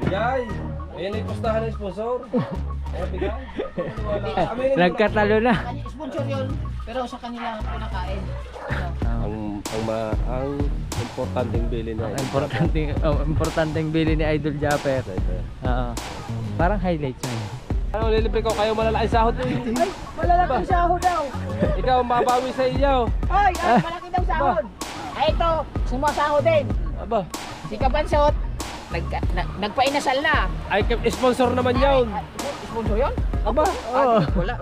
Yay! Ayun ay pustahan ng sponsor. Nagkatalo na. Sponsor yun, pero sa kanila pinakain. Ang importanteng bili na. Importanteng bili ni Idol Japper. Oo. Parang highlights na yun. Ano, lilibre ko kayo malalaking sahod eh. Ay, malalaking sahod daw. Ikaw ang mabawi sa iyo. Ay, malaki daw sahod. Ay, ito, sumasahod din. Aba, Si Kabansot, nagpainasal na. ay sponsor naman yun. Sponsor yun? Aba, Oo. Wala.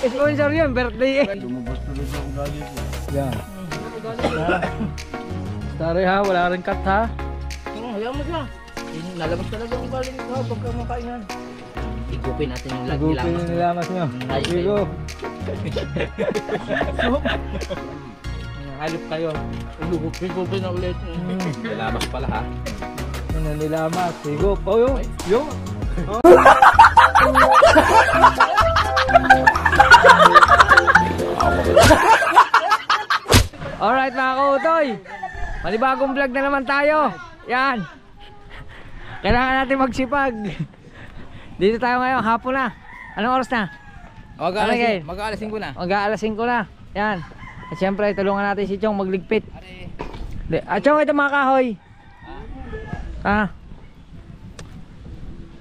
Sponsor yun, birthday eh. Lumabas tuloy ang ugali ko. Yan. Sorry ha, wala rin cut ha. Hayaan mo siya. Nalabas talaga ang ugali nito pagka makainan. Igupin natin yung lagi Nagupin yung nilamas nyo. Sigo. Halip kayo. Igupin na ulit. nilamas pala ha. Ano nilamas? Sigo. Oh, yung. Alright mga kautoy, panibagong vlog na naman tayo. Yan. Kailangan natin magsipag. Dito tayo ngayon, hapon na. Anong oras na? Mag-aalasin ko na. Mag-aalasing ko na. Yan. At syempre, tulungan natin si Chong magligpit. Chong, ito mga kahoy.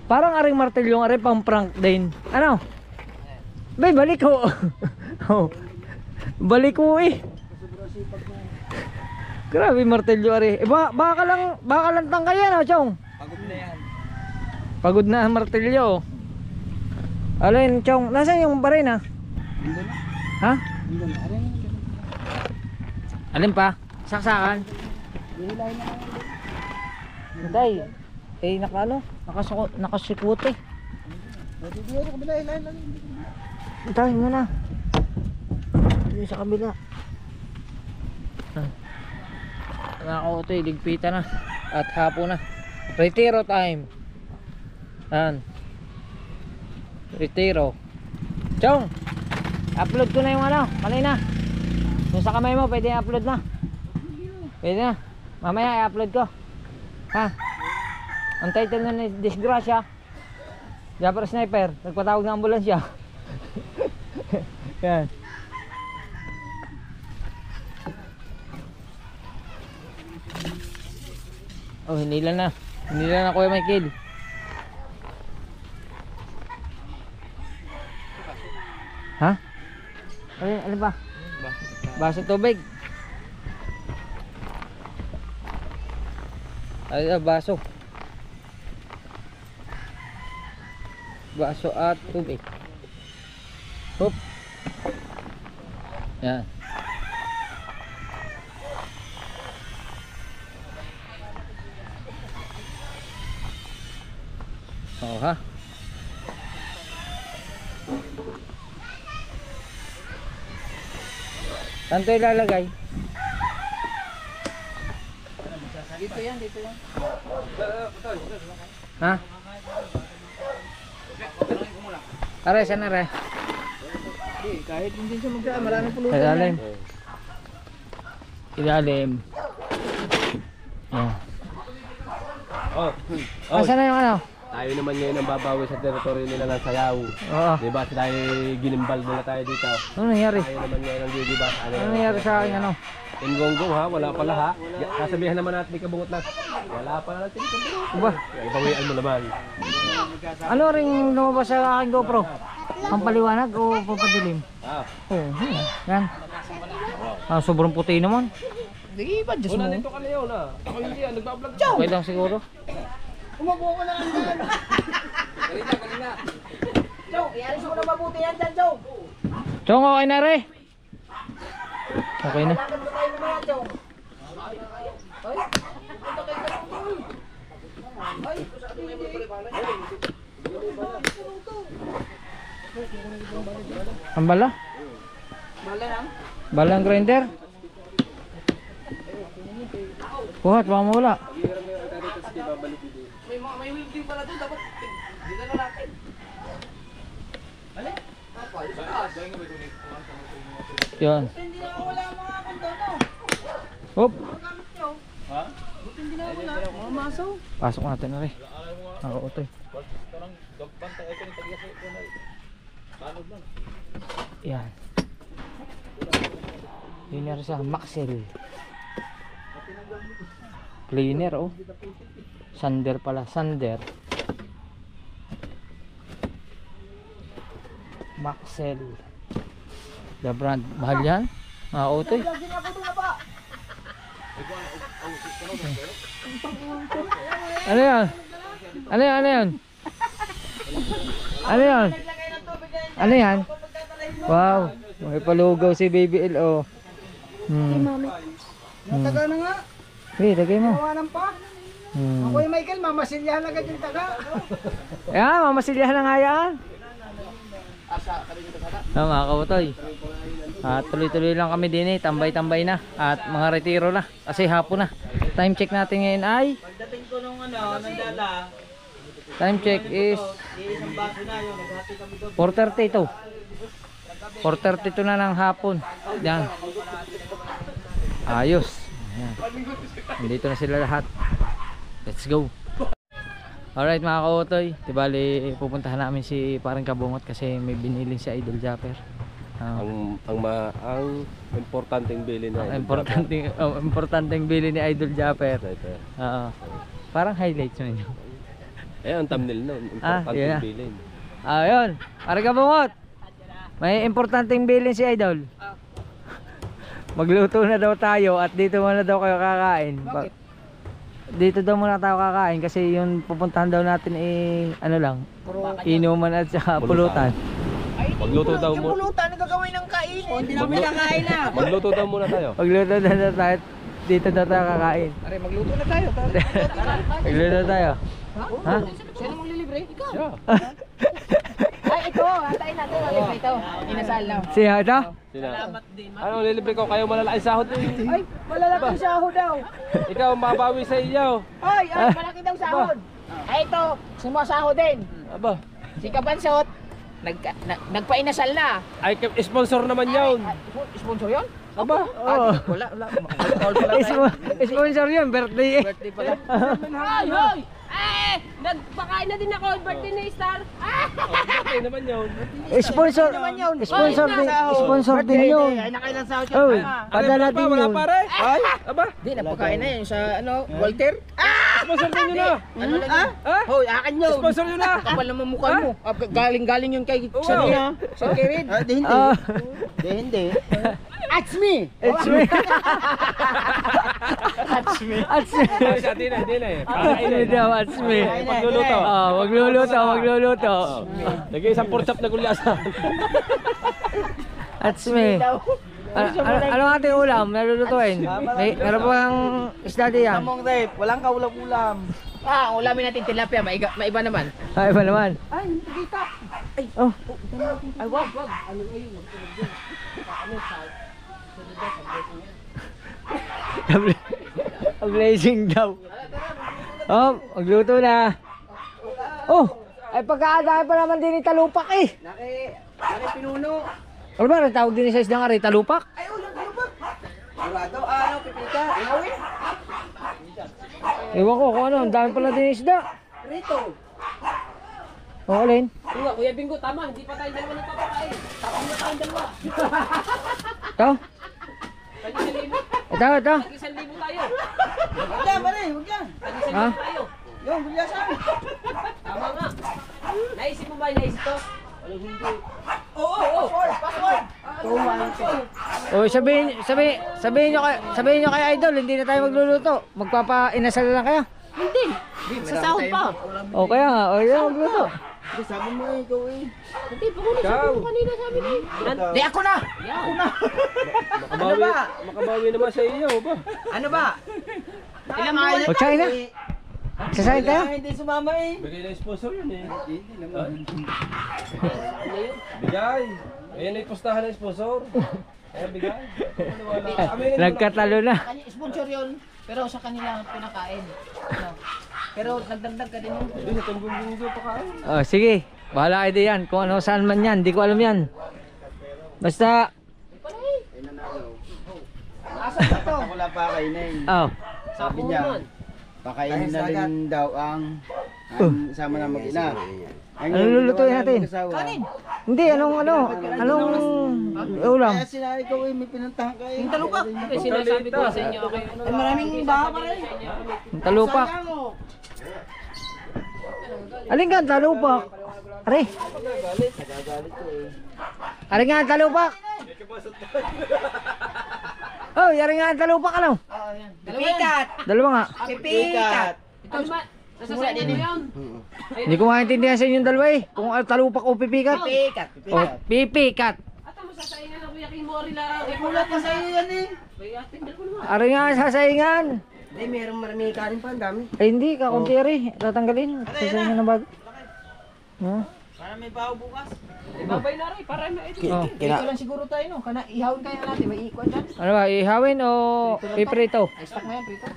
Parang aring martilyo, aring pang prank din. Ano? Bay, balik ko. Balik ko eh. Grabe martilyo ari. Baka lang tangkay yan, Chong. Pagod na yan. Pagod na ang martilyo. Alin, Chong, nasaan yung barin ha? Ha? Alin pa? Saksakan? Hintay. Eh, nakasikot eh. Hintay mo na. Dito sa kabila. Nakauto eh, ligpita na. At hapon na. Retiro time. Yan. Retiro. Chong, upload ko na yung ano, kanina. Yung sa kamay mo, pwede i-upload na. Pwede na. Mamaya i-upload ko. Ha? Ang title na ni Disgrasya, Japper Sniper, nagpatawag ng ambulansya. Yan. Oh, hinila na. Hinila na Kuya Michael. Ha? Ano ba? Baso tubig. Ay, baso. Baso at tubig. Hop. Yan. Oh ha. Saan ito ilalagay? Dito yan. Ha? Are, saan are? Kahit hindi siya magdaan, maraming pulutan. Ilalim. Ilalim. Oh. Saan na yung ano? Tayo naman ngayon ang babawi sa teritoryo nila ng Sayaw. Oo. Diba tayo ginimbal nila tayo dito. Ano nangyari? Tayo naman ngayon ang gigiba. Ano nangyari sa akin ano? Ingonggong ha, wala pala ha. Sasabihan naman natin ikabungot na. Wala pala natin ikabungot. Diba? Ibawian mo naman. Ano ring lumabas sa aking GoPro? Pampaliwanag o papadilim? Oo. Yan. Sobrang puti naman. Di ba, Diyos mo? Una nito ka na yun ha. Ako hindi yan, nagbablog. Okay lang siguro. Umupo ka na lang dyan. Kanina. Joe, ialis mo na mabuti yan dyan, Joe. Chong, okay na re. Okay na. Lakad mo tayo naman yan, Joe. Ay, punta kayo sa loob. Ay, Ang bala? Bala lang. Balang grinder? Buhat, baka mawala. May welding pala doon, dapat dito na natin. Balik? Apa, yung taas. Yan. Hindi na wala mga kanto, no? Hop. Magamit nyo. Ha? Pasok natin na rin. Ang utoy. Yan. Cleaner sa Maxell. Cleaner oh. Sander pala, Sander. Maxell. The brand. Mahal yan? Mga utoy. Ano yan? Ano yan? Ano yan? Ano yan? Ano yan? Wow, may palugaw si Baby L oh. Taga na nga. Hey, tagay mo. Kawanan pa. Ako yung Michael, mamasilyahan agad yung taga. Ayan, mamasilyahan na nga yan. Mga kabutoy. Tuloy-tuloy lang kami din eh. Tambay-tambay na. At mga retiro na. Kasi hapon na. Time check natin ngayon ay Pagdating ko nung nandala, time check is isang baso na yun, naghati kami doon. 4:32. 4:32 na ng hapon. Yan. Ayos. Ayan. Nandito na sila lahat. Let's go. Alright mga kautoy, di bali pupuntahan namin si parang Kabungot kasi may binili si Idol Japper. Ang importanteng bilhin na. Importanteng bili ni Idol Japper. Ito. Parang highlights mo yun. Ang thumbnail na. Importanteng bilhin. Ayun, parang Kabungot. May importanteng bilhin si Idol. Magluto na daw tayo at dito muna daw kayo kakain. Bakit? Dito daw muna tayo kakain kasi yung pupuntahan daw natin ano lang, inuman at saka pulutan. Magluto daw Yung muna. pulutan, ano gagawin ng kainin? Hindi namin nakain na. Magluto daw muna tayo. Magluto na tayo, dito daw tayo kakain. Aray, magluto na tayo. Magluto tayo. Ha? Sino maglilibre? Ikaw. Yeah. Ay, ito. Hantayin natin. Libre ito. Inasal lang. Siya ito? Salamat din. Ano, lilibre ko kayo malalaking sahod din. Ay, malalaki sahod daw. Ikaw ang mababawi sa iyo. Ay, malaki daw sahod. Ay, ito. Sumasahod din. Aba. Si Kabansot, nagpainasal na. Ay, sponsor naman yun. Sponsor yun? Aba. Oo. Wala. Sponsor yun, birthday. Birthday pala. Hoy, hoy! Nagpakain na din ako ng birthday ni Star. Okay naman yun. Sponsor. Sponsor din yun. Ay, nakailan sahod yun. Oy, padala din Wala yun. pare. Ay. Aba. Di, napakain na yun sa Walter. Sponsor din yun na. Ano lang yun? Hoy, akin yun. Sponsor yun na. Kapal naman mukha mo. Galing yun kay Sanina. Sa Kirin. Di hindi. Di hindi. It's me! It's me. It's me. It's me. Ay, sa atin na, hindi na eh. It's me daw, it's me. Magluluto. Magluluto. Lagay isang pork chop na gulyasan. It's me. Anong ating ulam? Nalulutuin? Meron pa ang isda diyan? Among tape, walang kaulam-ulam. Ulamin natin tilapia, maiba naman. Ay, ba naman? Ay, hindi kita. Oh, Ay, wag. blazing daw. Oh, magluto na. Oh, ay pagkaadaan pa naman din ni talupak eh. Naki pinuno. Ano ba, tawag din sa isdang ari, talupak? Ay, ulang ba? Murado, pipita. Ingawin. Ewan ko kung ano, ang dami pala din isda. Rito. O, alin? Kuya Bingo, tama. Hindi pa tayo dalawa nagpapakain. Tapos na tayong dalawa. Ito? Tag-1,000. Ito. Tag-1,000 tayo. Wag yan, pare, wag yan. Tag-1,000 Ha? tayo. Yung, gulyasan. Tama nga. Naisip mo ba? Naisip to? Oo, password. O, sabihin nyo kay Idol, hindi na tayo magluluto. Magpapa-inasal lang kaya. Hindi. Sa sahod pa. O, kaya nga, o, yun, magluto. Sabi mo ikaw eh. Hindi, pag sabi mo kanina sabi na Di ako na. Makabawi naman sa iyo ba? Ano ba? Ilang mga O, tsaka na. Sasayin tayo? Hindi sumama eh. Bigay na yung sponsor yun eh. Hindi naman. Bigay. Ayan na yung postahan ng sponsor. Ayan, bigay. Nagkatalo na. Sponsor yun, pero sa kanila pinakain. No. Pero nagdagdag ka din yun. Hindi, sa tunggong pa kain. O, sige. Bahala kayo diyan. Kung ano saan man yan. Hindi ko alam yan. Basta. Asa ba to? Wala pa kainin. Oh. Sabi niya, Pakainin na rin daw ang sama ng mag-ina. Anong lulutuin natin? Kanin. Hindi, anong ulam? Kaya sila ikaw may pinuntahan kayo. Yung talupak. Kasi sinasabi ko sa inyo, okay. Maraming baha pa rin. Talupak. Alin ka, talupak? Are. Are nga, talupak. Oh, yari nga ang talupak, ano? Pipikat. Dalawa nga. Pipikat. Ito ba? Nasa sa inyo mo yun. Hindi ko maintindihan sa inyong dalawa eh. Kung talupak o pipikat. Pipikat. O, pipikat. At ang masasaingan ng Kuya Kimori lang. Imulat na sa'yo yan eh. Kaya tingnan ko naman. Are nga, sasaingan. Hindi, may kanin pa, ang dami. Ay, hindi, kakunti rin. Tatanggalin. Sasaingan ng bago. Ha? Para may baho bukas. Ibabay na rin, para na ito. Oh. Ito lang siguro tayo, no? Ihawin kaya natin, may ikwan dyan. Ano ba, ihawin o piprito? Ay, stock na yan, prito.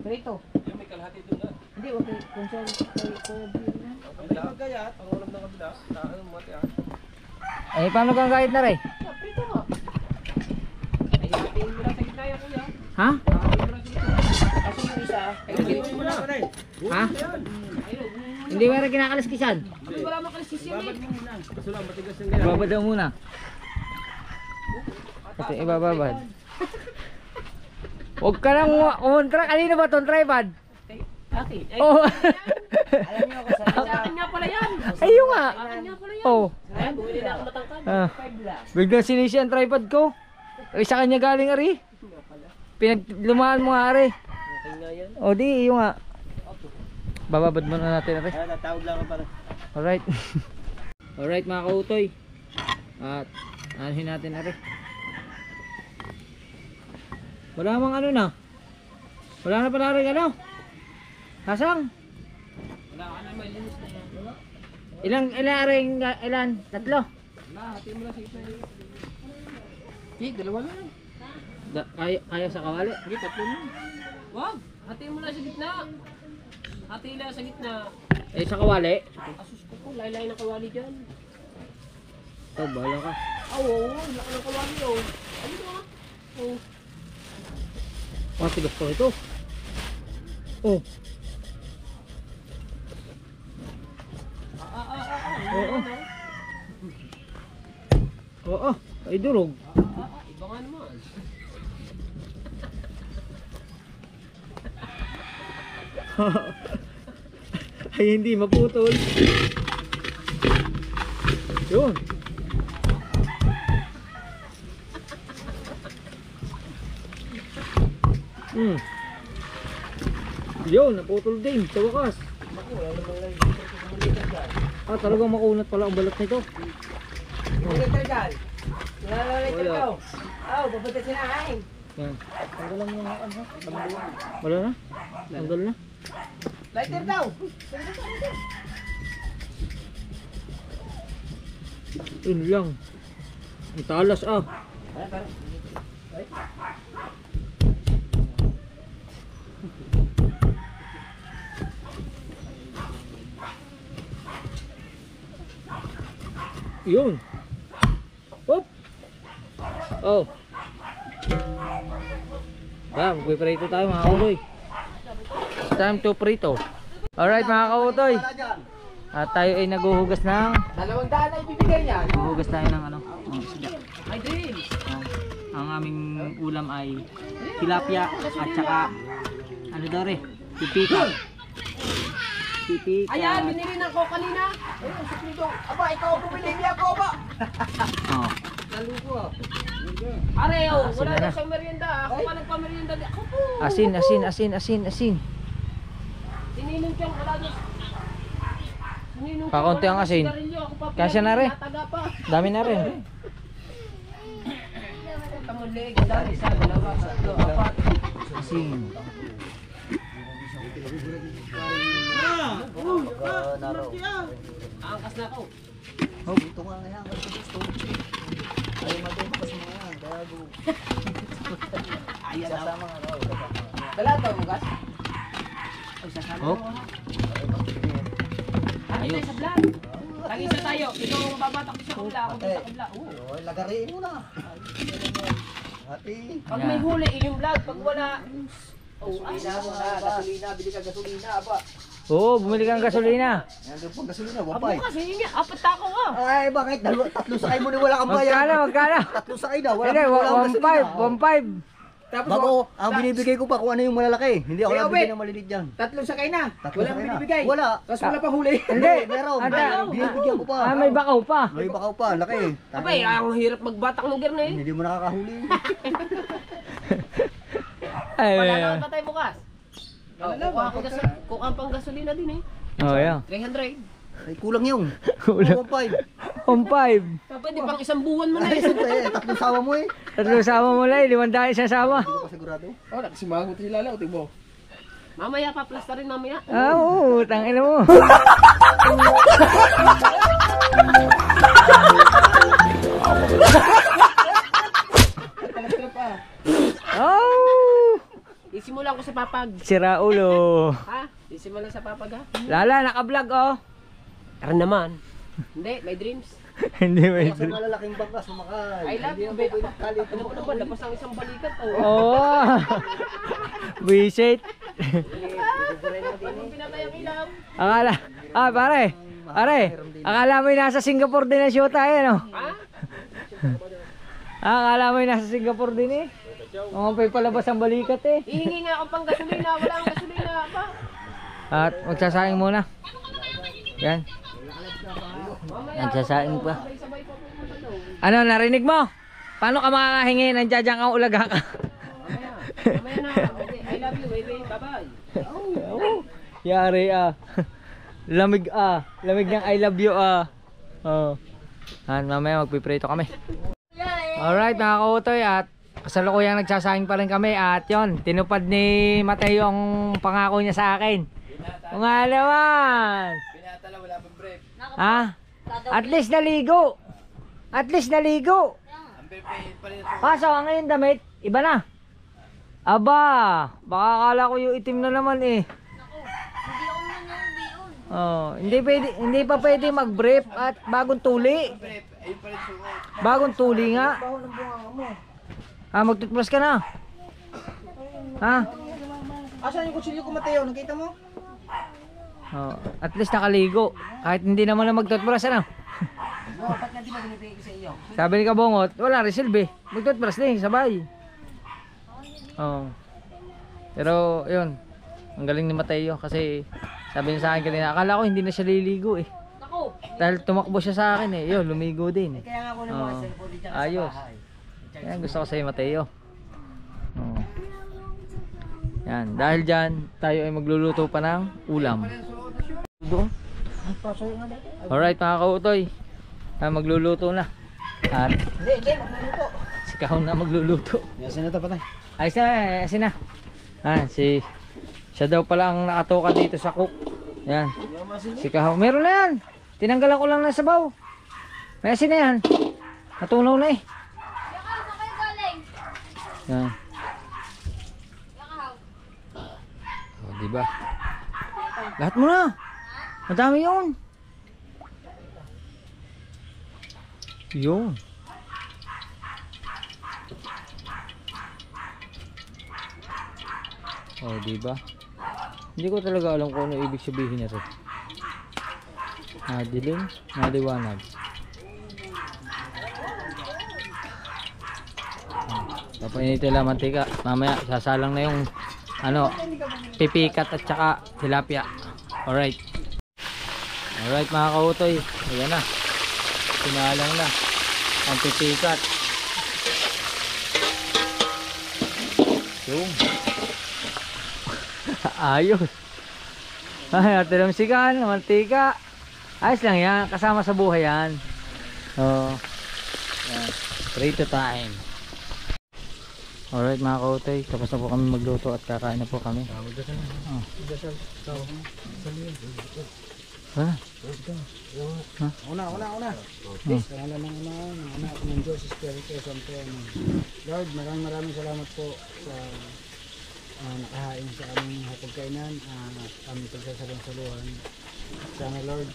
Prito. Yung may kalahati doon na. Hindi, okay. Kung siya, Kabila. Magkayat. Ang ulam ng kabila. Ano mo mati ah. Ay, paano kang kahit na rin? Prito nga. Ay, hatiin mo lang sa gitna yan, Kuya. Ha? Hatiin mo lang sa gitna. kasi yung isa, ay, mo na. Ha? Hindi mo rin kinakalaskisan. Kasi wala makalisis yun eh. Gusto lang matigas yung ganyan. Ibabad daw muna. Ito, ibababad. Huwag ka nang umuntra. Kanina ba itong tripod? Akin. Ay, Oh. Alam niyo ako, sa akin nga pala yan. Ayun nga. Akin nga pala yan. Oh. Ay, bumili na ako matangkad. Ah. 5 lang. Biglang sinisi ang tripod ko. Ay, sa kanya galing ari. Pinaglumaan mo nga ari. Akin nga yan. O di, yung nga. Bababad muna natin ari. natawag lang ako para. Alright. Alright mga kautoy. At anuhin natin ari. Wala mang ano na. Wala na pala rin ano. Hasang. Wala ka na, may linis na yan. Ilan? Tatlo. Wala, hatiin mo lang sa gitna yan. Dalawa lang. Kaya sa kawali. Sige, tatlo na. Wag, hatiin mo lang sa gitna. Hatiin lang sa gitna. Eh sa kawali. Asus ko po, laylay ng kawali dyan. Ito, bahala ka. Oo, laki ng kawali oh. Ano ba? Oh. Matigas pa ito. Oh. Oo. Oo. Ay durog. Iba nga naman. Ay hindi maputol. Yun. Yun, naputol din sa wakas. Talagang makunat pala ang balat nito. Lighter dyan. Lighter Wala. daw. Oh, babata sinahain. Yan. Tanggalan mo nga ano. Wala na? Tanggal na? Lighter daw. Yun lang. Ang talas ah. Yun. Hop. Oh. Magpiprito tayo mga kautoy. Time to prito. Alright mga kautoy. At tayo ay naguhugas ng 200 na ibibigay niya. Naguhugas tayo ng ano? Isda. Ay, dreams. Ang aming ulam ay tilapia at saka ano daw rin? Pipikat. Pipikat. Ayan, binili ng ko kanina. Ayun, suplido. Aba, ikaw ang bumili niya ako ba? Oh. Are, oh, wala na. na siyang merienda. Ako pa nagpamerienda. Ako po. Asin. Sininong siyang wala na. Sininong Kakaunti ang asin. Kasya na rin. Taga pa. Dami na rin. Kamulig, dali sa dalawa, tatlo, apat. Asin. Angkas na ako. Ito nga nga ang gusto. Ay, matutupas mo nga. Gago. Ayan na. Dala daw, bukas? Ay, sasama. Oh. Ano tayo sa vlog? Tag-isa tayo. Ikaw ang babatak sa kabla. Ako sa kabla. Lagariin mo na. Ate. Pag may huli, yung vlog. Pag wala, Gasolina mo na. Gasolina. Bili ka gasolina. Aba. Oo, bumili ka ng gasolina. Nandun pang gasolina. abo Wapay. kasi yun nga, apat ako ah. Ay, bakit? Tatlo sakay mo na wala kang bayan. Magkano? Tatlo sakay na. Wala Hindi, wala akong gasolina. 1.5. Tapos ako, ang binibigay ko pa kung ano yung malalaki. Hindi ako nabigyan ng maliliit dyan. Tatlong sakay na. Tatlo Walang sakay na. binibigay. Wala. Tapos wala pa huli. Hindi, meron. Anda. Binibigyan ko pa. May bakaw pa. May bakaw pa, laki. Abay, ang hirap magbatak ng gear na eh. Hindi mo nakakahuli. Ay, Wala ay, na ay. patay bukas. Kuha pang gasolina din eh. Oh, yeah. 300. Ay, kulang yung. Kulang. 1.5. 1.5. Pwede pang isang buwan mo na Ay, eh. siyempre, tatlong sawa mo eh. Tatlo sama mo lang, 500 isang sama. Hindi ko pa sigurado. Oh, nakasimangot sila lang. Tingbo. Mamaya pa plasta rin mamaya. Ah, oo, tangina mo. Oh! Isimulan ko sa papag. Sira ulo. Ha? Isimulan sa papag ha? Lala, naka-vlog oh. Tara naman. Hindi, may dreams. Hindi may Sa malalaking bangka, sumakay. I love you, babe. Ano mo naman, labas ang isang balikat. Oh. Oh. Visit. Anong pinatay ang ilaw? Akala, pare, akala mo yung nasa Singapore din ang shoot tayo, no? Ha? Akala mo yung nasa Singapore din eh. Mga pa'y palabas ang balikat eh. Hihingi nga ako pang gasolina. Wala ang gasolina pa. At magsasaing muna. Yan. Nagsasaing pa. Sabay-sabay pa pupunta doon. Ano, narinig mo? Paano ka makakahingi? Nandiyadyang kang ulaga ka. Mamaya na. I love you, baby. Bye-bye. Oh, yari ah. Lamig ah. Lamig ng I love you ah. Oh. Mamaya magpiprito kami. Alright mga kautoy, at kasalukuyang nagsasaing pa rin kami. At yon, tinupad ni Mateo ang pangako niya sa akin. Kung nga naman. Pinatala, wala pang brief. Ha? At least naligo. At least naligo. Ang prepaid pa rin. Kaso ang ngayon damit, iba na. Aba, baka akala ko yung itim na naman eh. Oh, hindi pa pwede mag-brief at bagong tuli. Brief, ayun pa rin suot. Bagong tuli nga. Mag-toothbrush ka na. Ha? Asan yung kutsilyo ko, Mateo? Nakita mo? Oh, at least nakaligo. Kahit hindi naman na mag-toothbrush ano. Ba't nga di ba binibigay ko sa iyo? Sabi ni Kabongot, wala resilbi. Mag-toothbrush din, sabay. Oh. Pero, yun. Ang galing ni Mateo kasi sabi niya sa akin kanina, akala ko hindi na siya liligo eh. Ako. Dahil tumakbo siya sa akin eh. Yun, lumigo din. Kaya nga ako ng mga Oh. cellphone dyan Ayos. sa bahay. Yan, gusto ko sa'yo Mateo. Oh. Yan, dahil dyan, tayo ay magluluto pa ng ulam. Doon. Alright mga kautoy, magluluto na. At Hindi, magluluto. si Kahon na magluluto. Yasin na ito, patay. Ayos na, ayos na. Siya daw pala ang nakatoka dito sa cook. Yan. Si Kahon. Meron na yan. Tinanggalan ko lang ng sabaw. May asin na yan. Natunaw na eh. Yan. Oh, diba? Lahat mo na. Madami yun. Yun. Oh, diba? Hindi ko talaga alam kung ano ibig sabihin nito. Madilim, maliwanag. Papainitin lang mantika. Mamaya sasalang na yung ano, pipikat at saka tilapia. Alright. Alright mga kautoy. Ayan na. Sinalang na ang pipikat. Yung. Ayos. Ay, tilamsikan, mantika. Ayos lang yan. Kasama sa buhay yan. Oh. Yan. Prito time. Alright mga kautoy, tapos na po kami magluto at kakain na po kami. Magdasal na. Oh. Magdasal. Una. Please, pangalan ng anak ng Diyos, Espiritu Santo. Lord, maraming salamat po sa nakahain sa aming hapagkainan at aming pagsasalang-saluhan. Sana Lord,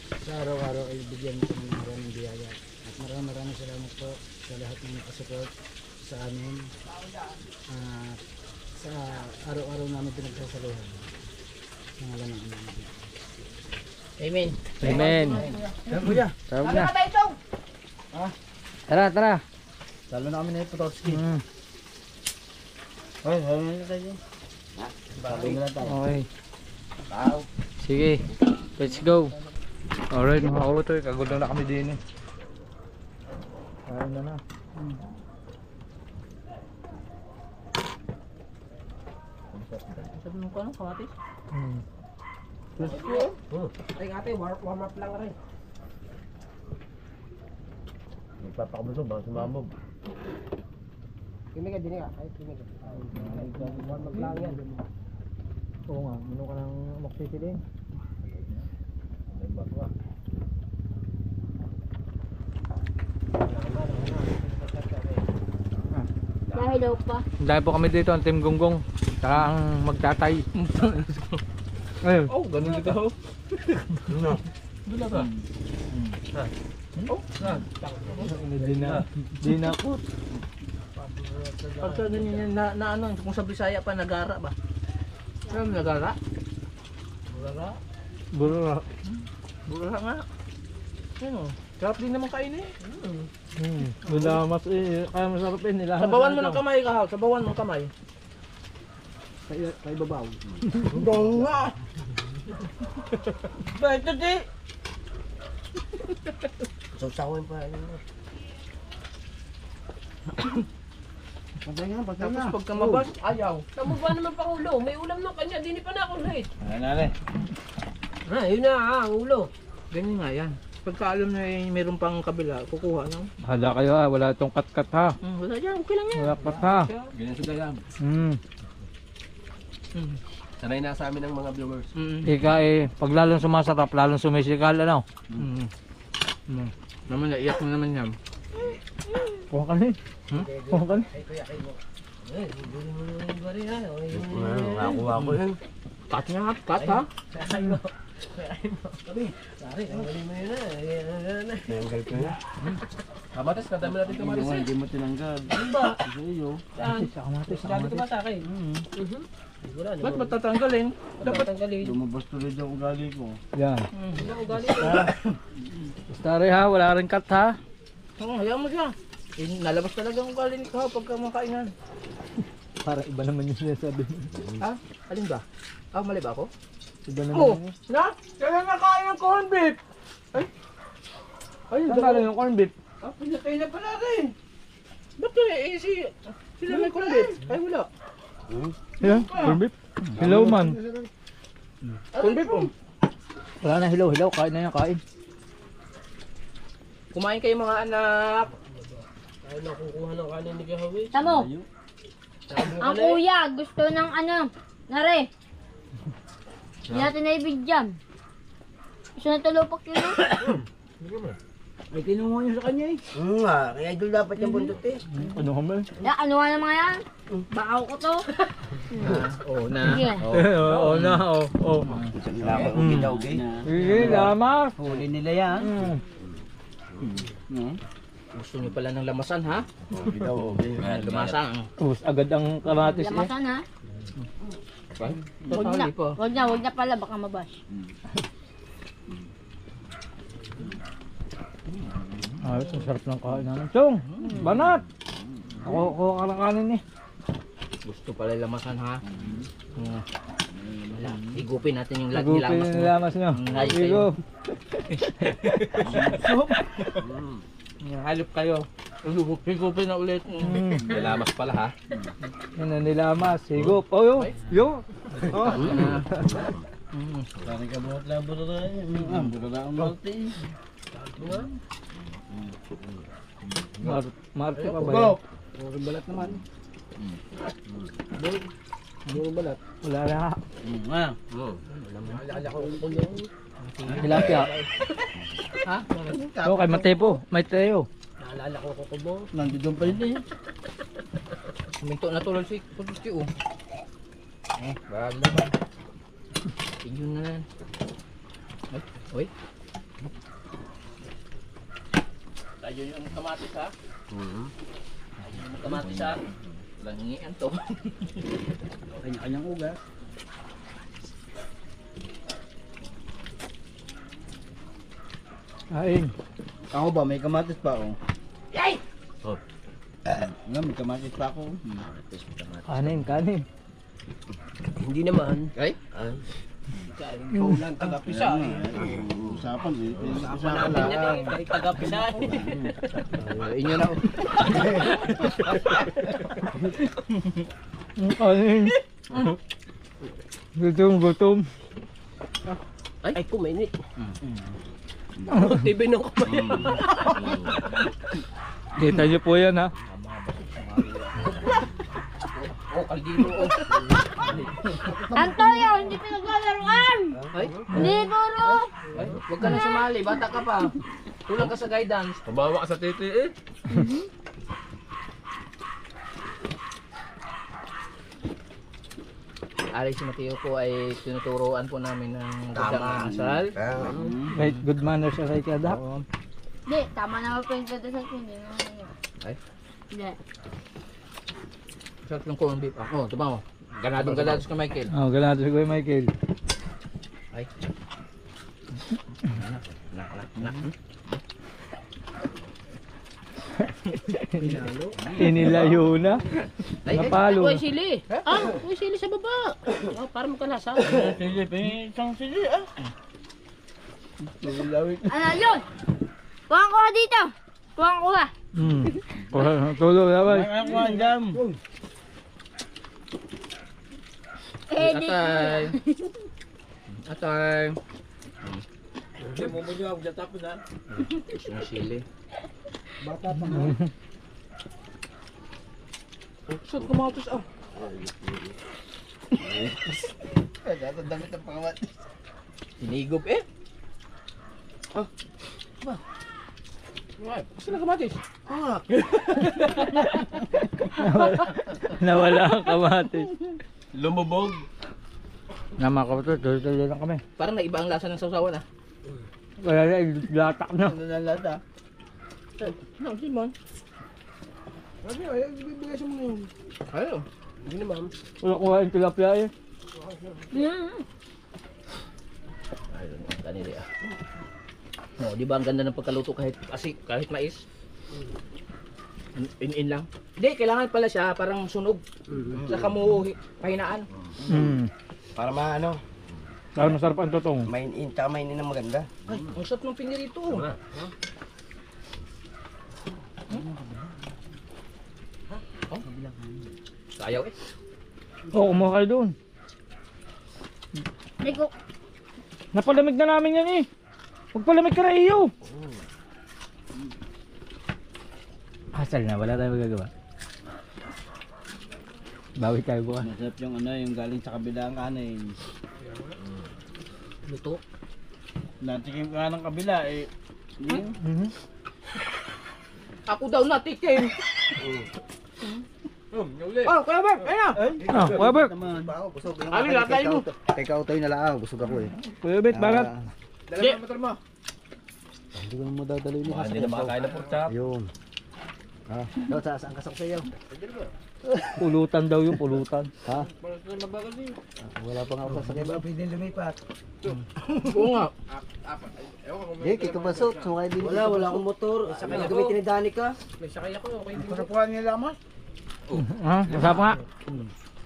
sa araw-araw ay bigyan mo kami ng maraming biyaya. At maraming salamat po sa lahat ng nakasupport sa amin. Sa araw-araw namin pinagsasaluhan. Sa ngalan ng Ama. Amen. Amen. Yan kuya. Tawag Ano na. ka tayo, Chong? Tara, tara. Lalo na kami na Potowski. Ay, Lalo na tayo. Lalo na tayo. okay. Sige. Let's go. Alright mga kautoy, kagulang na kami din eh. Kain na na. Sabi mo ko ano, kamatis? Hmm. Ay, ate, warm up lang rin. Magpapakabusog, baka sumabog. Kimig ka din nga. Ay, kimig ka. Warm up lang yan. Oo nga, mano ka ng moksiti din. May bagwa. Dahil pa. Dahil po kami dito ang Team Gonggong. Saka ang magtatay. Ayun. Oh, ganun dito ho. Doon ba? Oh, Di na po. Pagka ganyan yan, na ano, kung sa Bisaya pa, nagara ba? Ano, nagara? Buro. Bura nga. Ano, sarap din naman kainin eh. Wala mas eh. Kaya masarap eh nila. Sabawan mo ng kamay ka, sabawan mo ng kamay. Kay babaw. Oo nga. Ba, ito di. Sawsawin pa yun. Patay nga, patay Tapos nga. pagka mabas, ayaw. Tamo ba naman pa ulo? May ulam na kanya, di pa na ako late. Ayan na rin. Yun na ulo. Ganyan nga yan. Pagka alam na mayroon pang kabila, kukuha lang. Hala kayo ha. Wala itong kat-kat ha. Wala yan, okay lang yan. Wala kat ha. Ganyan sa gayam. Sanay na sa amin ng mga viewers. Ika eh. Pag lalong sumasarap, lalong sumisikal ano. Naman, naiyak mo naman yan. Kuha ka na eh. Kuha ka na. Nakakuha ko yun. Cut nga, cut ha. Tinanggal ko na. Kamatis, kadami natin kamatis eh. Hindi mo tinanggal. Saan? Sa kamatis. Lagi ko ba sa akin? Ba't matatanggalin? Dapat tanggalin. Lumabas tuloy ang ugali ko. Yan. Ugali. Basta rin ha. Wala rin kat ha. Oo, hayaan mo siya. Nalabas talaga ang ugali nito pagka makainan. Para iba naman yung sinasabi mo. Ha? Alin ba? Mali ba ako? Iba Oh! naman yun. Na? Kaya nakain ng corn beef! Ay! Ay, Saan galing yung corn beef? pinatay na pala rin! Ba't sila may corn beef? Ay, wala. Yan, corn beef. Hello man. Corn beef oh. Wala na hello, hello. Kain na yan, kain. Kumain kayo mga anak! Ay, nakukuha ng kanin ni Kahawi. Tamo, ang kuya gusto ng ano, nare. Hindi natin naibigyan. Gusto na tulupak yun. Ay, kinuha niyo sa kanya eh. Nga, kaya idol dapat yung bundot eh. Ano ka ba? Ano nga naman yan? Bakaw ko to. Oo na. Sige. Oo na, oo. Laban ko daw, okay? Sige, lamas. Huli nila yan. Gusto niyo pala ng lamasan ha? Okay daw, okay. Lamasan. Ubus agad ang kamatis eh. Lamasan ha. Huwag na. Totally po. Huwag na pala, baka mabash. Ayos, ang sarap ng kain namin. Chong, banat! Ako ka ng kanin eh. Gusto pala yung lamasan ha? Wala. Higupin natin yung Nagupin nilamas yung mo. lamas nyo. Ayos Sige kayo. go. Halip kayo. Higupin na ulit. Nalamas pala ha. Yan ang nilamas. Higup. Oh, yo. Yo. Oh. Tari ka buhat lang burara eh. Burara ang multi. Marte pa ba yan? Puro balat naman. Puro balat. Wala na. Alala ko yung Tilapia. ha? Okay, matepo. May teo. Naalala ko kukubo. Nandito pa yun eh. Minto na tulad si Kutuski oh. Bahag naman. Tigyon na yan. Ay, oy. Tayo yung kamatis ha. Yung kamatis ha. Langian to. Kanya-kanyang ugas. Aing. Ako ba, may kamatis pa ako. Yay! Nga, may kamatis pa ako. Kanin, kanin. Hindi naman. Ay? Ulan, taga-pisa. Usapan eh. Usapan natin yan eh. Kay taga-pisa. Inyo na. Kanin. Gutom. Ay, kumainit. Tibay ng kumain. Kita niyo po yan ha. Oh, kaldito oh. Antonio, hindi pinaglalaroan! Ay? Hindi puro! Ay, huwag ka na sumali. Bata ka pa. Kulang ka sa guidance. Pabawa ka sa titi eh. Ari si Mateo po ay tinuturuan po namin ng tamang asal. Right, good manners sa kay Kadak. Hindi, tama naman po yung dadasal ko. Hindi naman yun. Ay, Hindi. sarap ng corned beef. Oh, tama mo. Ganadong ganados ka, Michael. Oh, ganado si Kuya Michael. Ay. Inilayo na. Ay, Napalo. Uy, sili. Uy, sili sa baba. Para magkalasa. Ano yun? Kuha ko dito. Kuha. Tulog naman. Eh, di. Atay. Atay. Yung sili. Bata pa nga. Saan kumatos ah? Damit ng pangamatis. Hinigop eh. Ah. Ba? Ay, kasi nakamatis. Ah. Nawala ang kamatis. Lumubog. Namakot tuloy lang kami. Parang naiba ang lasa ng sausawan ah. Wala na, latak na. Nalalata. No, Simon. Ay, bibigay sa mga yun. Ano? Hindi naman. Wala kuha yung tilapia eh. Ayun, kanili ah. No, di ba ang ganda ng pagkaluto kahit asik, kahit mais? In lang. Hindi, kailangan pala siya parang sunog. Saka mo pahinaan. Para maano, Lalo masarap ang totong. mainin, tsaka mainin ng maganda. Ay, ang sarap ng pinirito. Oh? Sayaw eh. Oo, kumuha kayo doon. Hindi ko. Napalamig na namin yan eh. Magpalamig ka na iyo. Asal na, wala tayong magagawa. Bawi tayo bukas. Masarap yung ano, yung galing sa kabilang kanin. Luto. Natikim ka ng kabila eh. Ako daw natikim. Oh, Kuya Bert, ayun na. Ah, Kuya Bert. Ano latay mo? Teka, utoy na lang. Busog ako eh. Kuya Bert, bakit? Hindi. Hindi ko na madadalo yun. Hindi na makakain na pork chop. Yun. Ha? Daw, saan kasok sa iyo? Pulutan daw yung pulutan. Ha? Wala pa nga ako sa kaya. Pwede lumipat. Oo nga. Hindi, kito ba so? Sungay din. Wala akong motor. Sa kanya gamitin ni Danica. May sakay ako. Okay. Panapuan nila mo? Ha? Masarap nga.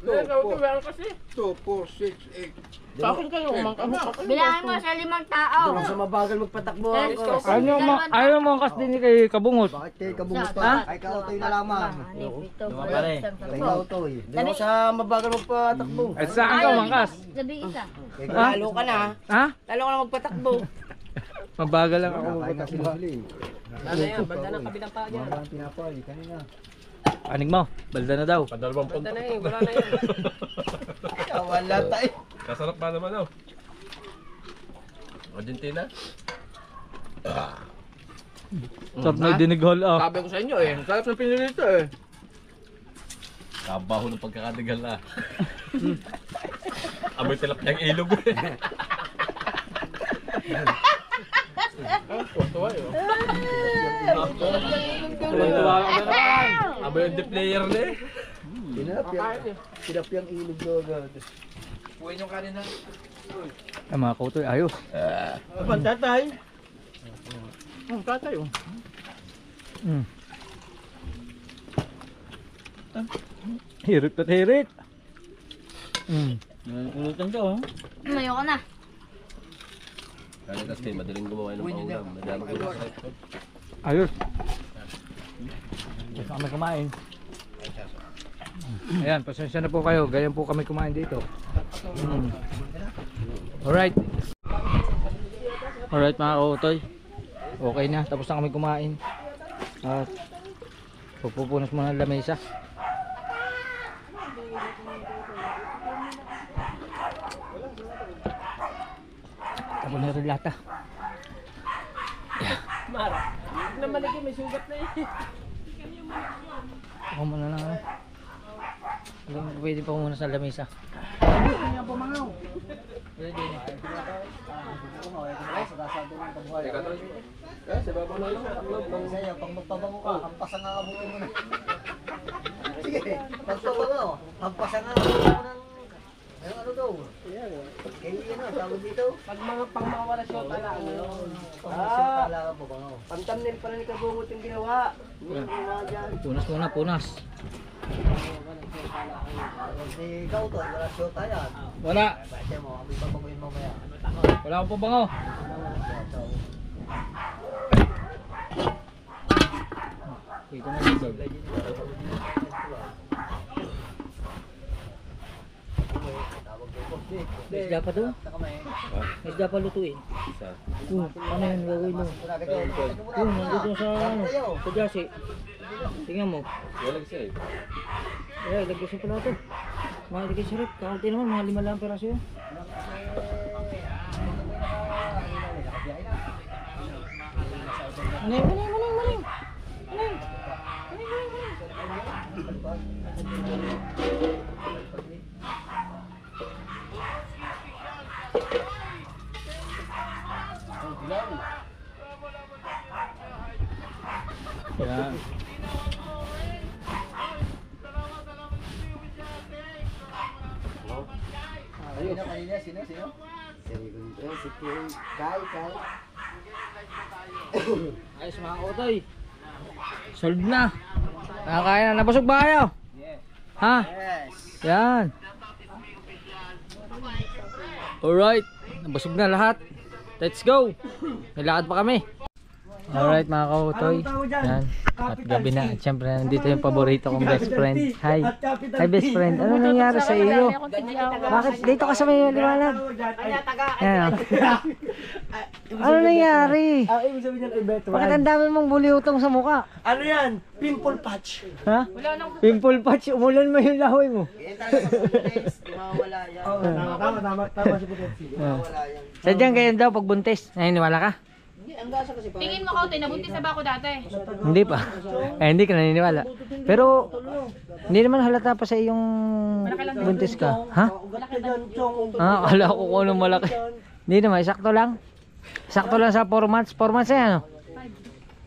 Kasi. 2, 4, 6, 8. Sa akin kayo, umangkahok. Bilangin mo sa 5 tao. Sa mabagal magpatakbo Let's go. Ayaw mo ang kas din ni kay Kabungot. Bakit kayo kabungot Ha? pa? Ay, kautoy na lamang. Ay, kautoy. Hindi ako sa mabagal magpatakbo. At saan ka mangkas? Sabi isa. Lalo ka na. Ha? Lalo ka na magpatakbo. Mabagal lang ako. Kakain na sila. Ano yan? Banda ng kabilang pa dyan. Mga tinapay, kanina. Anig mo, balda na daw. Padalawang punto. Banda na yun. Wala na yun. Wala tayo. Kasarap pa naman oh. Argentina. Sarap na dinighol ah. Sabi ko sa inyo eh. Ang sarap ng pinilito eh. Kabaho ng pagkakadigal na. Amoy tilap niyang ilog eh. Tuwa ka na naman. Aba yung the player na eh. Sinapyang ilog doon. Ay, mga kautoy, ayos. Abang tatay. Tatay oh. Hirit at hirit. Ulutan ka oh. Mayo ka na. Kaya kasi madaling gumawa ng paulam. Madami ko sa ito. Ayos. Gusto kami kumain. Ayan, pasensya na po kayo. Ganyan po kami kumain dito. Alright. Alright mga kautoy. Okay na, tapos na kami kumain. At pupupunas muna ng lamesa. Tapos na rin lata. Mara. Naman lagi may sugat na eh. Ako muna lang. Pwede pa muna sa lamesa. Sa babaw na lang. Sa'yo, pag magpabango ka, hampasan nga kabukin mo na. Sige, magpabango, hampasan nga kabukin mo ng... ano daw? Kaya yun o, tawag dito. Pag mga pang mga wala syota lang. Pang mga syota lang ang pabango. Pang-thumbnail pa rin ni Kabungot yung ginawa. Punas muna, punas. Si ikaw to, wala syota yan. Wala. Bakit mo, kami pabanguin mamaya. Wala akong pabango. Ito na yung dog. May isda pa doon? May isda pa lutuin. Ano yan gagawin mo? Nandito sa ano? Sa jasi. Tingnan mo. Walang sa'yo. Lagyan sa pala ito. Mga lagyan sa rep. Kaunti naman, mga 5 lang peraso yun. Maning. Yan. Kanina, sino? Si Kai. Ayos mga kautoy. Solved na. Nakakain na. Nabusog ba kayo? Ha? Yes. Yan. Alright. Nabusog na lahat. Let's go. Nilakad pa kami. Alright mga kautoy. Yan. At gabi na. At syempre nandito yung paborito kong best friend. Hi. Hi best friend. Ano nangyari sa iyo? Bakit? Dito ka sa may liwanag. Yan. Ano nangyari? Ang ibig sabihin ng Ibeto. Bakit ang dami mong buliutong sa mukha? Ano yan? Pimple patch. Ha? Pimple patch. Umulan mo yung lahoy mo. Yan talaga sa buntis. Mawawala yan. Tama si Putetsi. Mawawala yan. Sadyang ganyan daw pag buntis. Naniniwala ka? Hindi, ang gasa kasi pa. Tingin mo kautoy, nabuntis na ba ako dati? Hindi pa. Hindi ka naniniwala. Pero hindi naman halata pa sa iyong buntis ka. Ha? Akala ko kung anong malaki. Hindi naman, sakto lang. Sakto lang sa 4 months. 4 months na yan.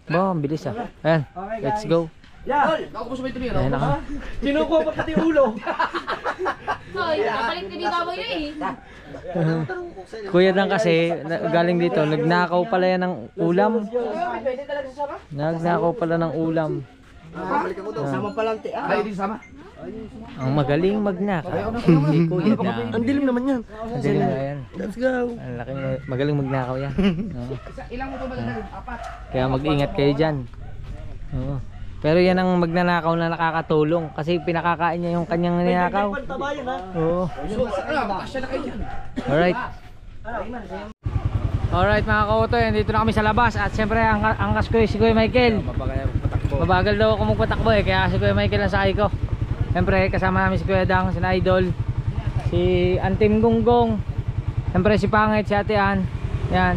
Bo, ang bilis ah. Ayan, let's go. Yan! Ako po sa may tuloy. Ayan ako. Kinukuha pa pati ulo. Hoy, kapalit ka dito ako yun eh. Kuya Dan kasi, galing dito, nagnakaw pala yan ng ulam. Pwede talaga sasama? Nagnakaw pala ng ulam. Balik ako daw. Sama pa lang. Ay, di sama. Ang magaling magnakaw. Si Kuya Dan. Ang dilim naman yan. Ang dilim na yan. Let's go. Ang laki, magaling magnakaw yan. Oo. Kaya mag-ingat kayo dyan. Oo. Pero yan ang magnanakaw na nakakatulong kasi pinakakain niya yung kanyang ninakaw. Taba yun ha. Oo. Kasya na kayo dyan. Alright. Alright mga kautoy, dito na kami sa labas at siyempre ang angkas ko si Kuya Michael. Mabagal daw ako magpatakbo kaya si Kuya Michael ang sakay ko. Siyempre kasama namin si Kuya Dang, si Idol, si Antim Gunggong, siyempre si Pangit, si Ate Ann. Yan.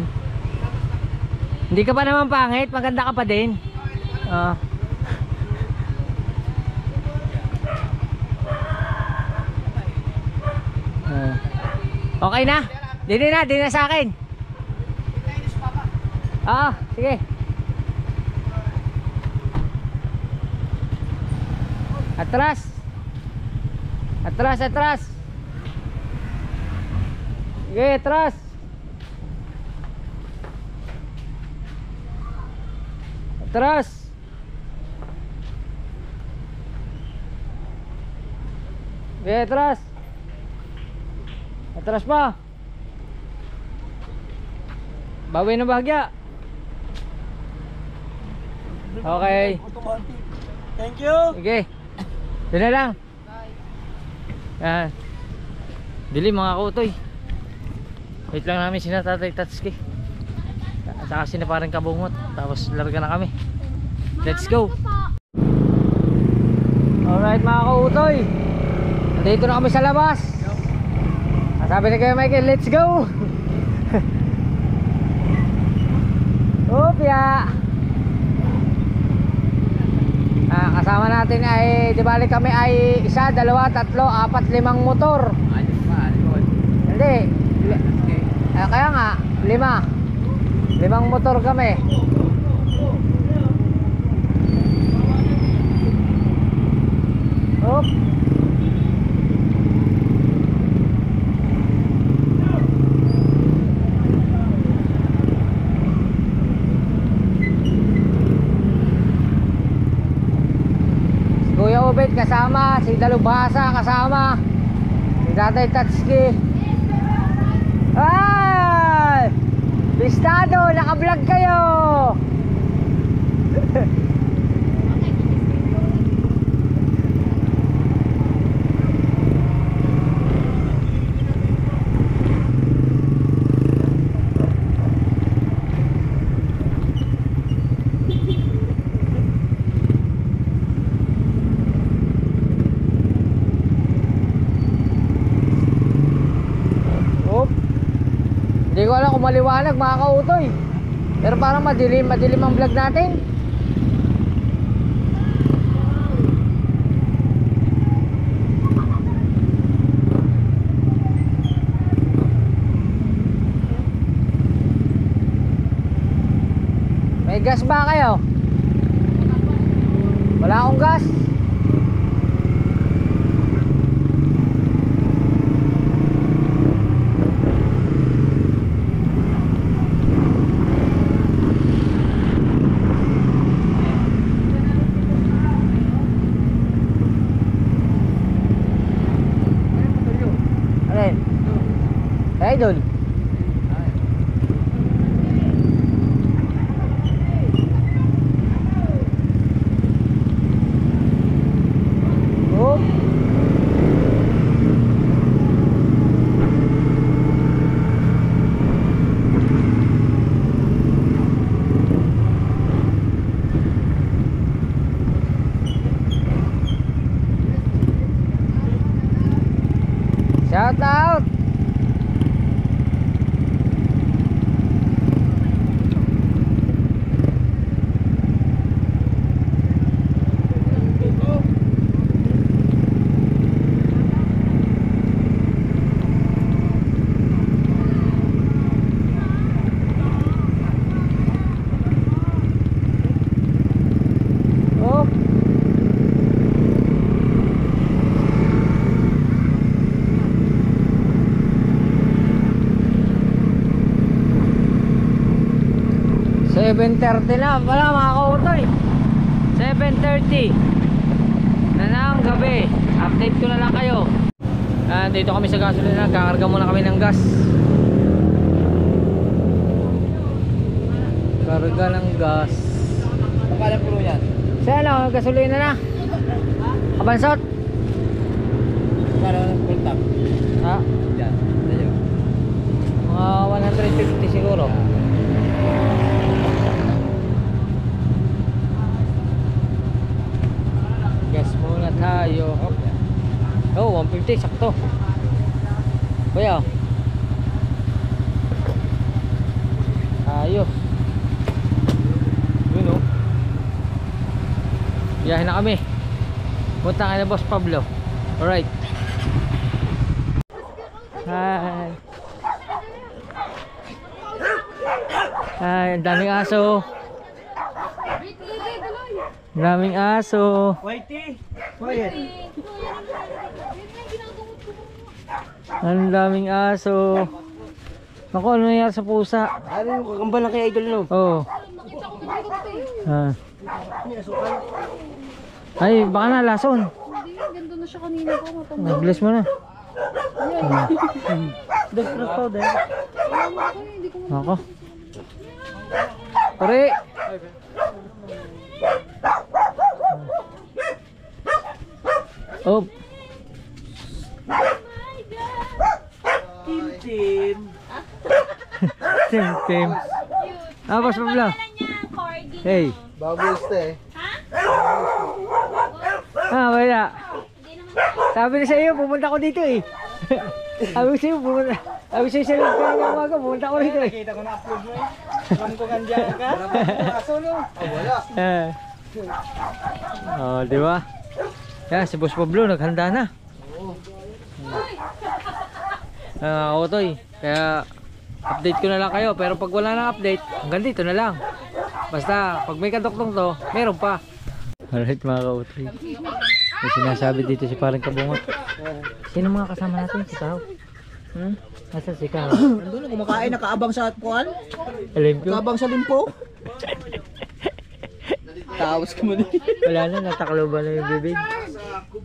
Hindi ka pa naman pangit, maganda ka pa din. Okay na? Di na sa akin. Sige. Atras. Atras, atras. Sige, atras. Atras. Sige, atras. Atras pa. Bawi ng bahagya. Okay. Thank you. Sige. Doon na lang. Yan. Dilim mga kutoy. Wait lang namin sina Tatay Tatsuki. At saka sina parang kabungot. Tapos larga na kami. Let's go. Alright mga kutoy. Dito na kami sa labas. Sabi na kayo Michael, let's go. Opya. Kasama natin ay di bali kami ay 1, 2, 3, 4, 5 motor. Hindi. Kaya nga 5 motor kami. Op. Kuya Obed kasama, si Dalubhasa kasama, si Tatay Tatsuki. Ay! Pistado, naka-vlog kayo. Hindi ko alam kung maliwanag mga kautoy. Pero parang madilim ang vlog natin. May gas ba kayo? Wala akong gas. Idol. Oh. Shout out. Oh. 7:30 na pala mga kautoy. 7:30 na ng gabi. Update ko na lang kayo. Dito kami sa gasolina. Kakarga muna kami ng gas. Karga ng gas. Pagkala puro yan. Sa ano, gasolina na. Kabansot. Pagkala ng full tank. Ha? Yan. Mga 150 siguro. Gas muna tayo. Oh, 150 sakto. Kuya. Ayos. Yun oh. Biyahe na kami. Punta ka na Boss Pablo. Alright. Hi. Ay, ang daming aso. Ang daming aso. Ang daming aso. Naku, ano nangyari sa pusa? Ano yung kakamba na kay Idol, no? Oo. Ah. Ay, baka nalason. Ganda na siya kanina po. Matanda. Nag-bless mo na. Dextrose powder. Ako. Pare. Oh. Tim. Tim. Ah, Boss Pablo. Hey. Bubbles to eh. Ah, wala. Sabi na sa iyo, pumunta ko dito eh. Sabi ko sa iyo, pumunta. Sabi ko sa iyo, umaga, pumunta ko dito eh. Kita ko na-upload mo eh. Alam ko kandiyan ka. Aso no? Wala. Oh, di ba? Yeah, si Boss Pablo naghanda na. Otoy, kaya update ko na lang kayo, pero pag wala nang update, hanggang dito na lang. Basta pag may kadoktong to, meron pa. Alright mga ka-Otoy, may sinasabi dito si parang Kabungot. Sino mga kasama natin? Si Kao? Nasaan si Kao? Nandun, kumakain, nakaabang sa kuan. Olimpio? Nakaabang sa limpo. Tawas ka mo din. Wala na, natakloban na yung bibig.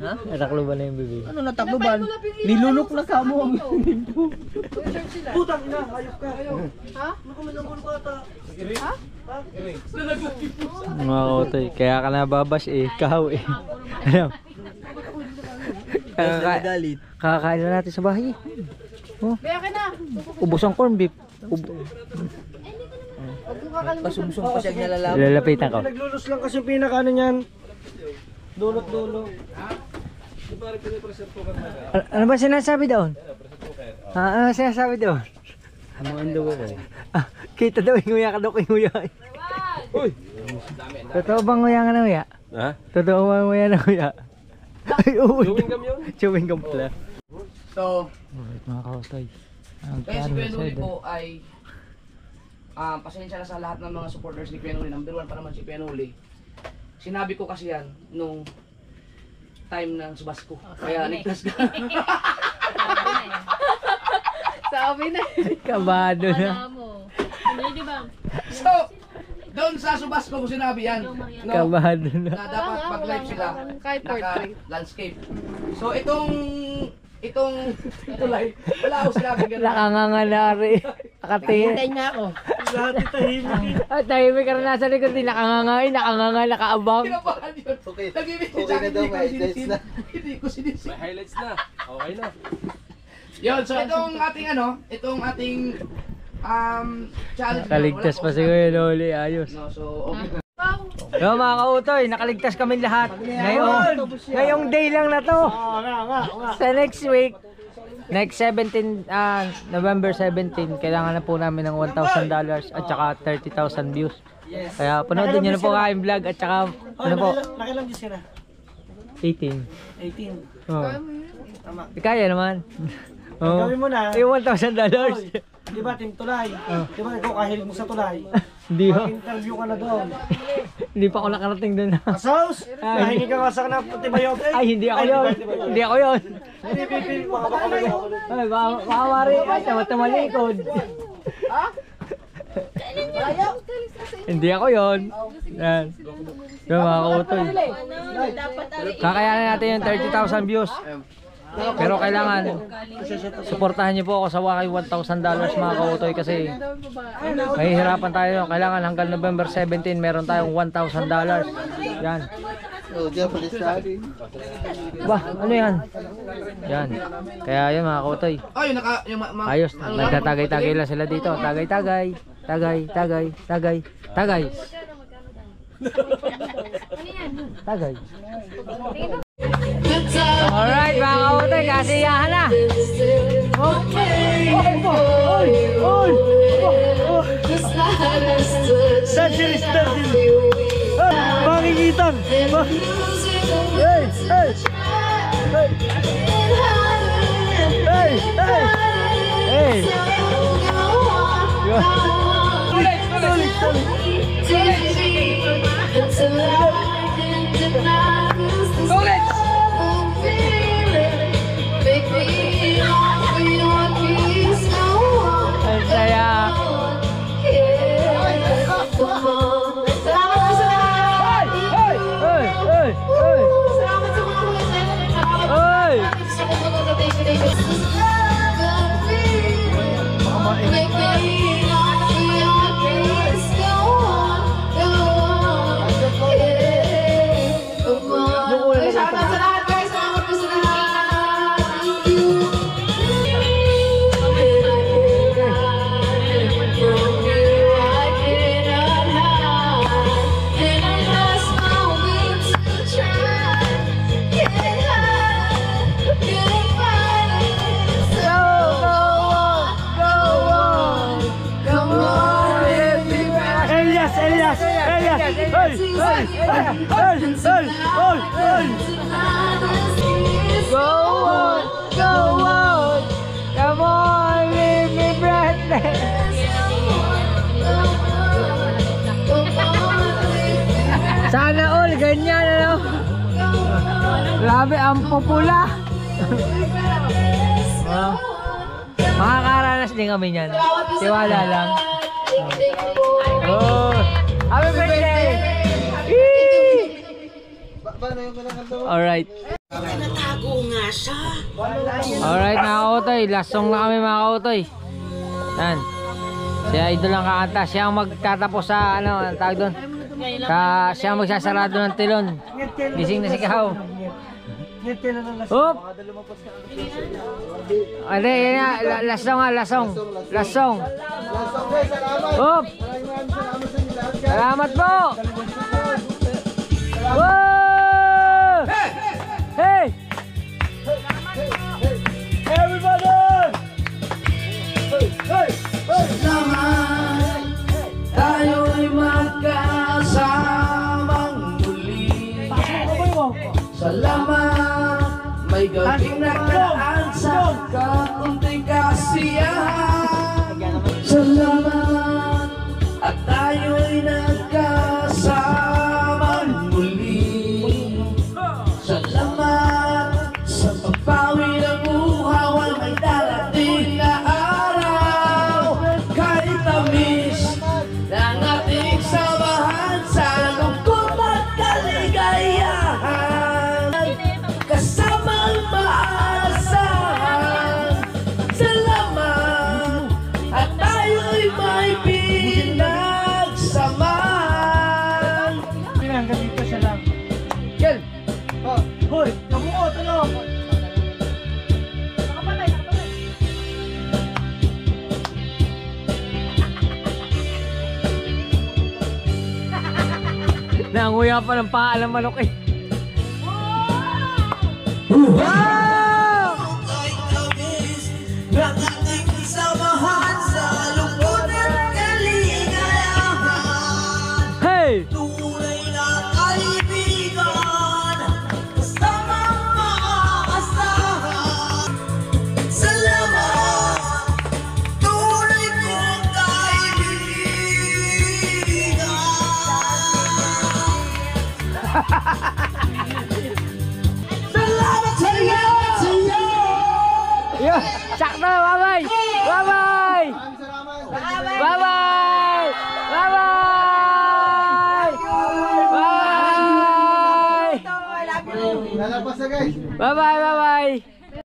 Ha? Natakloban na yung bibig. Ano natakluban? Nilunok na ka mo ang limpo. Putang ina, ayok ka. Ha? Mga ka-Otoy, kaya ka nababash eh, Kao eh. Alam? Galit. Kakakain na natin sa bahay. Oh. Kaya ka na. Ubos ang corn beef. Pasumsum pa siya nilalalaman. Lalapitan ko. Naglulus lang kasi yung pinaka-ano niyan. Dulot-dulo. Ano ba sinasabi doon? Ano sinasabi doon? Hamuan daw ako. Kita daw yung nguya ka daw kay nguya. Uy! Totoo bang nguya nga na nguya? Ha? Totoo bang nguya na nguya? Ay, uy! Chewing gum yun? Chewing gum pala. So, Alright mga ka-Otoy. Ang kaya si plano Kuya Noli sa po ay pasensya na sa lahat ng mga supporters ni Kuya Noli. Number 1 pa naman si Kuya Noli. Sinabi ko kasi yan nung time ng subas ko. Kaya ligtas ka. Sabi na. kabado na. Di ba? So, doon sa subas ko sinabi yan. No, Kabado na. na dapat mag-live sila. Kahit portrait. Naka-landscape. So, itong live, wala ako sinabi ganun. Nakanganganari. Nakatingin. niya ako. Tahimik ka rin nasa likod. Nakangangay, nakaabang. Kinabahan yun. Okay. Nag-ibig Okay na daw, may highlights na. Hindi ko sinisin. May highlights na. Okay na. Yun, so itong ating challenge. Nakaligtas pa si Kuya Noli. Ayos. No, so okay. Yo mga ka-Otoy, nakaligtas kami lahat. Ngayong day lang na to. Sa next week, next 17, November 17, kailangan na po namin ng $1,000 at saka 30,000 views. Kaya panoodin nyo na po ang aking vlog at saka ano po, Nakilang Diyos ka na? 18. 18. Oh. Kaya naman. Oh. Gawin mo na. Yung $1,000. Di ba, Team Tulay? Di ba, ikaw kahilig mo sa Tulay? Hindi ho. Mag-interview ka na doon. Hindi pa ako nakarating doon. Asos! Nahingi ka nga sa kanap, Tibayot eh. Ay, hindi ako yun. Hindi ako yun. Hindi, Pipi, baka baka magawa ko. Ay, baka mari ka. Tama-tamalikod. Hindi ako yun. Yan. Yung mga ka-Otoy. Kakayanin natin yung 30,000 views. Pero kailangan suportahan niyo po ako sa Wakay $1,000 mga ka-Otoy kasi mahihirapan tayo. Kailangan hanggang November 17 meron tayong $1,000. Yan. Oh, diyan pa listahin. Ba, ano yan? Yan. Kaya yun mga ka-Otoy. Ay, Ayos, nagtatagay-tagay lang sila dito. Tagay-tagay. Tagay, tagay, tagay, tagay. Tagay. Alright mga ka-Otoy, kasiyahan na. Saan si Rister din? Mangingitan! Hey! Hey! Hey! Hey! Hey! Go on! Go on! Come on, leave me breathless! Sana all ganyan, ano? Grabe, ang popula! Makakaranas din kami niyan. Tiwala lang. Oh! Happy birthday! Alright. Alright mga kautoy, last song na kami mga kautoy. Yan. Si Idol ang kakanta. Siya ang magtatapos sa ano, ang tawag doon. Siya ang magsasarado ng tilon. Gising na si Kahaw. Oop! Ano yan na, last song nga, last song. Last song. Oop! Salamat po! Whoa! Hey! Everybody! Salamat, tayo'y magkasamang muli. Salamat, may gabing nakaraan sa kaunting kasiyahan. Salamat, at tayo'y nagkasamang muli. Salamat sa pagpawi ng uhaw ay may darating na araw. Kahit tamis ng ating samahan sa lungkot at kaligayahan, kasamang maasahan. Salamat at tayo'y may pinagsamahan. Pinanggan dito siya lang. Kel! Hoy, kabuot, ano? Nanguya pa ng paa ng manok eh. Wow! Ng ating samahan sa lungkot at kaligayahan. Hey! Tunay na kaibigan, kasamang maaasahan. Salamat, tunay kong kaibigan. Salamat sa iyo! Yo, sakto, bye-bye! Bye-bye! Bye-bye! Bye-bye! Bye! Lalabas na guys. Bye-bye, bye-bye!